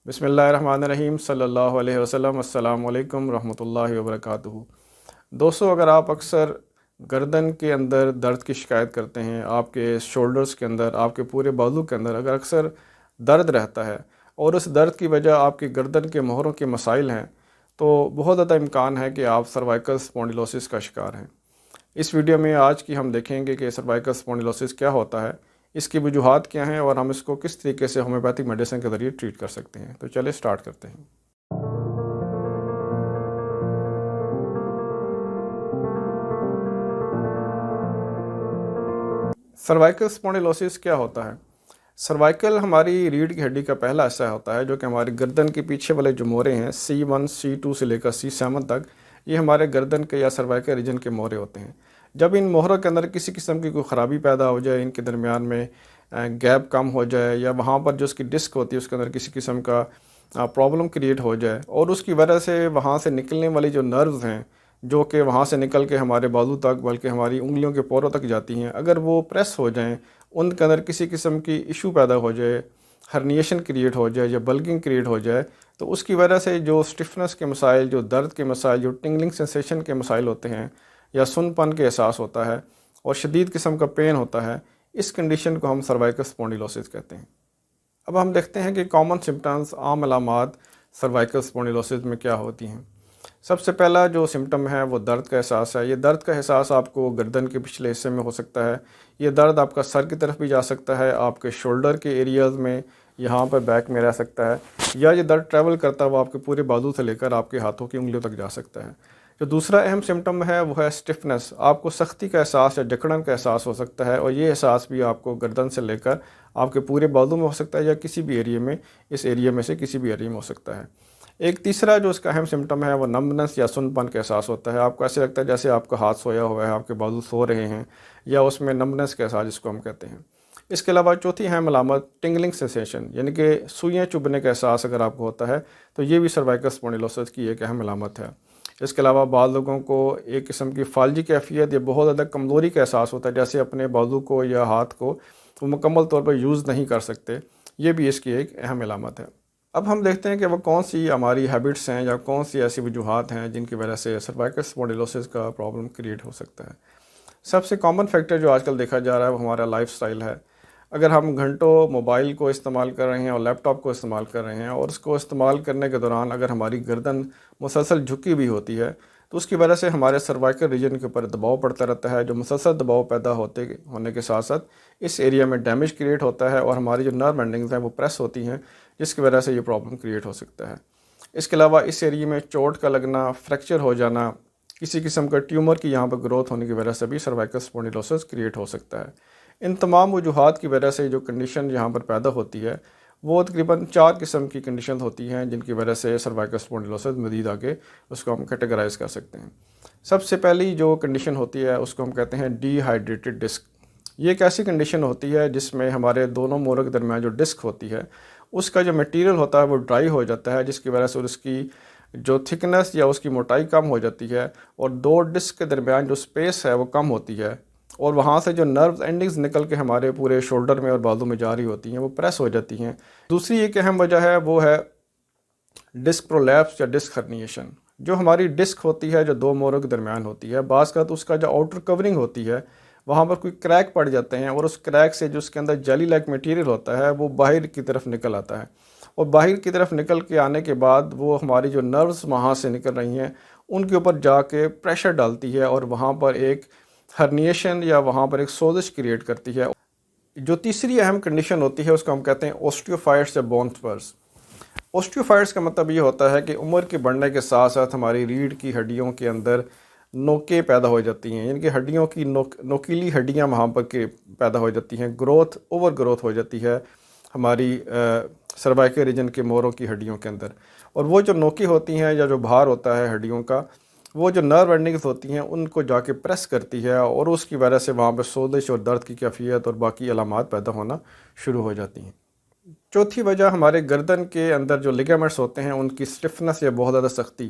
بسم اللہ الرحمن الرحیم صلی اللہ علیہ وسلم السلام علیکم ورحمۃ اللہ وبرکاتہ۔ دوستو، اگر آپ اکثر گردن کے اندر درد کی شکایت کرتے ہیں، آپ کے شولڈرز کے اندر، آپ کے پورے بازو کے اندر اگر اکثر درد رہتا ہے اور اس درد کی وجہ آپ کی گردن کے مہروں کے مسائل ہیں، تو بہت زیادہ امکان ہے کہ آپ سروائیکل اسپونڈیلوسس کا شکار ہیں۔ اس ویڈیو میں آج کی ہم دیکھیں گے کہ سروائیکل اسپونڈیلوسس کیا ہوتا ہے، اس کی وجوہات کیا ہیں اور ہم اس کو کس طریقے سے ہومیوپیتھک میڈیسن کے ذریعے ٹریٹ کر سکتے ہیں۔ تو چلے سٹارٹ کرتے ہیں۔ سروائیکل اسپونڈیلوسس کیا ہوتا ہے؟ سروائیکل ہماری ریڑھ کی ہڈی کا پہلا حصہ ہوتا ہے جو کہ ہماری گردن کے پیچھے والے جو مورے ہیں C1 C2 سے لے کر C7 تک، یہ ہمارے گردن کے یا سروائیکل ریجن کے مورے ہوتے ہیں۔ جب ان مہروں کے اندر کسی قسم کی کوئی خرابی پیدا ہو جائے، ان کے درمیان میں گیپ کم ہو جائے، یا وہاں پر جو اس کی ڈسک ہوتی ہے اس کے اندر کسی قسم کا پرابلم کریٹ ہو جائے، اور اس کی وجہ سے وہاں سے نکلنے والی جو نروز ہیں جو کہ وہاں سے نکل کے ہمارے بازو تک بلکہ ہماری انگلیوں کے پوروں تک جاتی ہیں، اگر وہ پریس ہو جائیں، ان کے اندر کسی قسم کی ایشو پیدا ہو جائے، ہرنیشن کریٹ ہو جائے یا بلگنگ کریٹ ہو جائے، تو اس کی وجہ سے جو سٹفنس کے مسائل، جو درد کے مسائل، جو ٹنگلنگ سینسیشن کے مسائل ہوتے ہیں، یا سن پن کے احساس ہوتا ہے اور شدید قسم کا پین ہوتا ہے، اس کنڈیشن کو ہم سروائیکل اسپونڈیلوسس کہتے ہیں۔ اب ہم دیکھتے ہیں کہ کامن سمپٹمز، عام علامات سروائیکل اسپونڈیلوسس میں کیا ہوتی ہیں۔ سب سے پہلا جو سمٹم ہے وہ درد کا احساس ہے۔ یہ درد کا احساس آپ کو گردن کے پچھلے حصے میں ہو سکتا ہے، یہ درد آپ کا سر کی طرف بھی جا سکتا ہے، آپ کے شولڈر کے ایریاز میں، یہاں پر بیک میں رہ سکتا ہے، یا یہ درد ٹریول کرتا ہوا آپ کے پورے بازو سے لے کر آپ کے ہاتھوں کی انگلیوں تک جا سکتا ہے۔ جو دوسرا اہم سمٹم ہے وہ ہے سٹفنس۔ آپ کو سختی کا احساس یا جکڑن کا احساس ہو سکتا ہے، اور یہ احساس بھی آپ کو گردن سے لے کر آپ کے پورے بازو میں ہو سکتا ہے، یا کسی بھی ایریے میں، اس ایریے میں سے کسی بھی ایریے میں ہو سکتا ہے۔ ایک تیسرا جو اس کا اہم سمٹم ہے وہ نمبنس یا سن پن کا احساس ہوتا ہے۔ آپ کو ایسے لگتا ہے جیسے آپ کا ہاتھ سویا ہوا ہے، آپ کے بازو سو رہے ہیں، یا اس میں نمبنس کا احساس جس کو ہم کہتے ہیں۔ اس کے علاوہ چوتھی اہم علامت ٹنگلنگ سینسیشن، یعنی کہ سوئیاں چبھنے کا احساس اگر آپ کو ہوتا ہے تو یہ بھی سروائیکل اسپونڈیلوسس کی ایک اہم علامت ہے۔ اس کے علاوہ بعض لوگوں کو ایک قسم کی فالجی کیفیت یا بہت زیادہ کمزوری کا احساس ہوتا ہے، جیسے اپنے بازو کو یا ہاتھ کو وہ مکمل طور پر یوز نہیں کر سکتے، یہ بھی اس کی ایک اہم علامت ہے۔ اب ہم دیکھتے ہیں کہ وہ کون سی ہماری ہیبٹس ہیں یا کون سی ایسی وجوہات ہیں جن کی وجہ سے سروائیکل اسپونڈیلوسس کا پرابلم کریٹ ہو سکتا ہے۔ سب سے کامن فیکٹر جو آج کل دیکھا جا رہا ہے وہ ہمارا لائف سٹائل ہے۔ اگر ہم گھنٹوں موبائل کو استعمال کر رہے ہیں اور لیپ ٹاپ کو استعمال کر رہے ہیں، اور اس کو استعمال کرنے کے دوران اگر ہماری گردن مسلسل جھکی بھی ہوتی ہے، تو اس کی وجہ سے ہمارے سروائیکل ریجن کے اوپر دباؤ پڑتا رہتا ہے، جو مسلسل دباؤ پیدا ہونے کے ساتھ ساتھ اس ایریا میں ڈیمیج کریٹ ہوتا ہے، اور ہماری جو نرو اینڈنگز ہیں وہ پریس ہوتی ہیں، جس کی وجہ سے یہ پرابلم کریٹ ہو سکتا ہے۔ اس کے علاوہ اس ایریا میں چوٹ کا لگنا، فریکچر ہو جانا، کسی قسم کا ٹیومر کی یہاں پر گروتھ ہونے کی وجہ سے بھی سروائیکل اسپونڈیلوسس کریٹ ہو سکتا ہے۔ ان تمام وجوہات کی وجہ سے جو کنڈیشن یہاں پر پیدا ہوتی ہے وہ تقریباً 4 قسم کی کنڈیشن ہوتی ہیں، جن کی وجہ سے سروائیکل اسپونڈیلوسس مزید آگے اس کو ہم کیٹیگرائز کر سکتے ہیں۔ سب سے پہلی جو کنڈیشن ہوتی ہے اس کو ہم کہتے ہیں ڈی ہائیڈریٹڈ ڈسک۔ یہ ایک ایسی کنڈیشن ہوتی ہے جس میں ہمارے دونوں موروں کے درمیان جو ڈسک ہوتی ہے اس کا جو میٹیریل ہوتا ہے وہ ڈرائی ہو جاتا ہے، جس کی وجہ سے اس کی جو تھکنس یا اس کی موٹائی کم ہو جاتی ہے، اور دو ڈسک کے درمیان جو سپیس ہے وہ کم ہوتی ہے، اور وہاں سے جو نروز اینڈنگز نکل کے ہمارے پورے شولڈر میں اور بازو میں جا رہی ہوتی ہیں وہ پریس ہو جاتی ہیں۔ دوسری ایک اہم وجہ ہے وہ ہے ڈسک پرولیپس یا ڈسک ہرنیشن۔ جو ہماری ڈسک ہوتی ہے جو دو موروں کے درمیان ہوتی ہے، بعض کا تو اس کا جو آؤٹر کورنگ ہوتی ہے وہاں پر کوئی کریک پڑ جاتے ہیں، اور اس کریک سے جو اس کے اندر جیلی لائک میٹیریل ہوتا ہے وہ باہر کی طرف نکل آتا ہے، اور باہر کی طرف نکل کے آنے کے بعد وہ ہماری جو نروز وہاں سے نکل رہی ہیں ان کے اوپر جا کے پریشر ڈالتی ہے، اور وہاں پر ایک ہرنیشن یا وہاں پر ایک سوزش کریٹ کرتی ہے۔ جو تیسری اہم کنڈیشن ہوتی ہے اس کو ہم کہتے ہیں اوسٹیوفائٹس یا بون اسپرز۔ اوسٹیوفائٹس کا مطلب یہ ہوتا ہے کہ عمر کے بڑھنے کے ساتھ ساتھ ہماری ریڑھ کی ہڈیوں کے اندر نوکیں پیدا ہو جاتی ہیں، یعنی کہ ہڈیوں کی نوکیلی ہڈیاں وہاں پر پیدا ہو جاتی ہیں، اوور گروتھ ہو جاتی ہے ہماری سروائیکل ریجن کے موروں کی ہڈیوں کے اندر، اور وہ جو نوکیں ہوتی ہیں یا جو بھار ہوتا ہے ہڈیوں کا، وہ جو نرو اینڈنگز ہوتی ہیں ان کو جا کے پریس کرتی ہے، اور اس کی وجہ سے وہاں پہ سوزش اور درد کی کیفیت اور باقی علامات پیدا ہونا شروع ہو جاتی ہیں۔ چوتھی وجہ ہمارے گردن کے اندر جو لیگامنٹس ہوتے ہیں ان کی سٹفنس یا بہت زیادہ سختی۔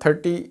30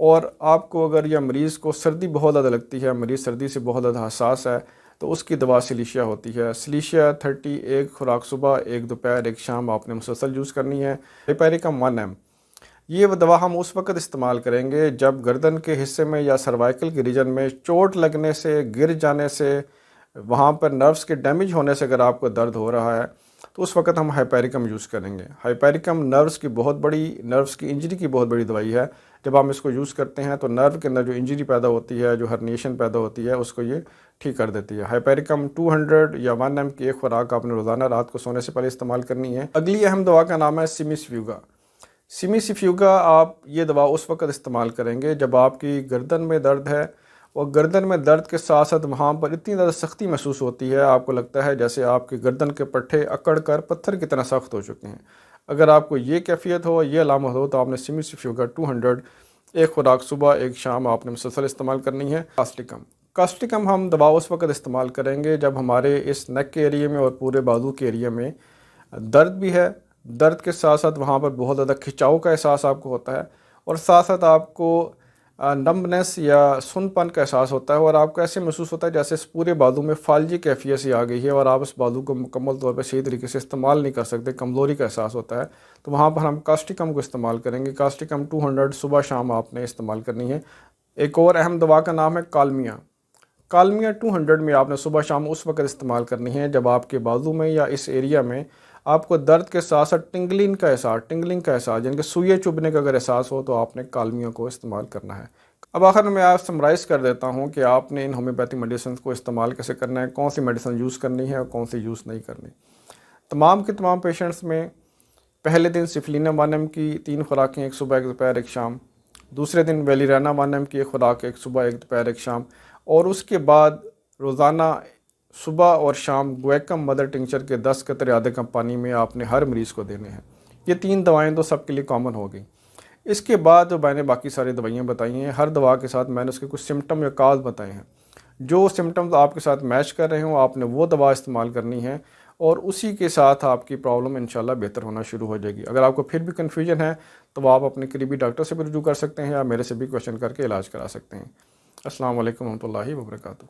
اور آپ کو اگر یا مریض کو سردی بہت زیادہ لگتی ہے، مریض سردی سے بہت زیادہ حساس ہے، تو اس کی دوا سلیشیا ہوتی ہے۔ سلیشیا 30 ایک خوراک صبح، ایک دوپہر، ایک شام آپ نے مسلسل یوز کرنی ہے۔ ہائپیریکم 1 mg، یہ دوا ہم اس وقت استعمال کریں گے جب گردن کے حصے میں یا سروائکل کے ریجن میں چوٹ لگنے سے، گر جانے سے، وہاں پر نروز کے ڈیمیج ہونے سے اگر آپ کو درد ہو رہا ہے تو اس وقت ہم ہائپیریکم یوز کریں گے۔ ہائپیریکم نروز کی انجری کی بہت بڑی دوائی ہے۔ جب ہم اس کو یوز کرتے ہیں تو نرو کے اندر جو انجری پیدا ہوتی ہے، جو ہرنیشن پیدا ہوتی ہے، اس کو یہ ٹھیک کر دیتی ہے۔ ہائپیریکم 200 یا 1 mg کی ایک خوراک آپ نے روزانہ رات کو سونے سے پہلے استعمال کرنی ہے۔ اگلی اہم دوا کا نام ہے سیمیسفیوگا۔ سیمیسفیوگا آپ یہ دوا اس وقت استعمال کریں گے جب آپ کی گردن میں درد ہے، اور گردن میں درد کے ساتھ ساتھ وہاں پر اتنی زیادہ سختی محسوس ہوتی ہے، آپ کو لگتا ہے جیسے آپ کے گردن کے پٹھے اکڑ کر پتھر کی طرح سخت ہو چکے ہیں۔ اگر آپ کو یہ کیفیت ہو، یہ علامت ہو، تو آپ نے سیمیسفیوگا 200 ایک خوراک صبح، ایک شام آپ نے مسلسل استعمال کرنی ہے۔ کاسٹیکم ہم دوا اس وقت استعمال کریں گے جب ہمارے اس نیک کے ایریے میں اور پورے بازو کے ایریے میں درد بھی ہے، درد کے ساتھ ساتھ وہاں پر بہت زیادہ کھچاؤ کا احساس آپ کو ہوتا ہے، اور ساتھ ساتھ آپ کو نمبنس یا سن پن کا احساس ہوتا ہے، اور آپ کو ایسے محسوس ہوتا ہے جیسے اس پورے بازو میں فالجی کیفیت سی آ گئی ہے اور آپ اس بازو کو مکمل طور پہ صحیح طریقے سے استعمال نہیں کر سکتے، کمزوری کا احساس ہوتا ہے، تو وہاں پر ہم کاسٹیکم کو استعمال کریں گے۔ کاسٹیکم 200 صبح شام آپ نے استعمال کرنی ہے۔ ایک اور اہم دوا کا نام ہے کالمیا۔ کالمیا 200 میں آپ نے صبح شام اس وقت استعمال کرنی ہے جب آپ کے بازو میں یا اس ایریا میں آپ کو درد کے ساتھ ساتھ ٹنگلنگ کا احساس یعنی کہ سوئیاں چبھنے کا اگر احساس ہو تو آپ نے کالمیا کو استعمال کرنا ہے۔ اب آخر میں آپ سمرائز کر دیتا ہوں کہ آپ نے ان ہومیوپیتھی میڈیسنز کو استعمال کیسے کرنا ہے، کون سی میڈیسن یوز کرنی ہے اور کون سی یوز نہیں کرنی۔ تمام کے تمام پیشنٹس میں پہلے دن سفلینم 1 mg کی 3 خوراکیں، ایک صبح، ایک دوپہر، ایک شام۔ دوسرے دن ویلیرانا 1 mg کی ایک خوراک، ایک صبح، ایک دوپہر، ایک شام۔ اور اس کے بعد روزانہ صبح اور شام گویکم مدر ٹنکچر کے 10 قطرے آدھے کپ پانی میں آپ نے ہر مریض کو دینے ہیں۔ یہ 3 دوائیں تو سب کے لیے کامن ہو گئی۔ اس کے بعد جو میں نے باقی ساری دوائیاں بتائی ہیں، ہر دوا کے ساتھ میں نے اس کے کچھ سمٹم یا کاز بتائے ہیں۔ جو سمٹمز آپ کے ساتھ میچ کر رہے ہوں آپ نے وہ دوا استعمال کرنی ہے، اور اسی کے ساتھ آپ کی پرابلم انشاءاللہ بہتر ہونا شروع ہو جائے گی۔ اگر آپ کو پھر بھی کنفیوژن ہے تو آپ اپنے قریبی ڈاکٹر سے بھی رجوع کر سکتے ہیں، یا میرے سے بھی کویشچن کر کے علاج کرا سکتے ہیں۔ السلام علیکم ورحمۃ اللہ وبرکاتہ۔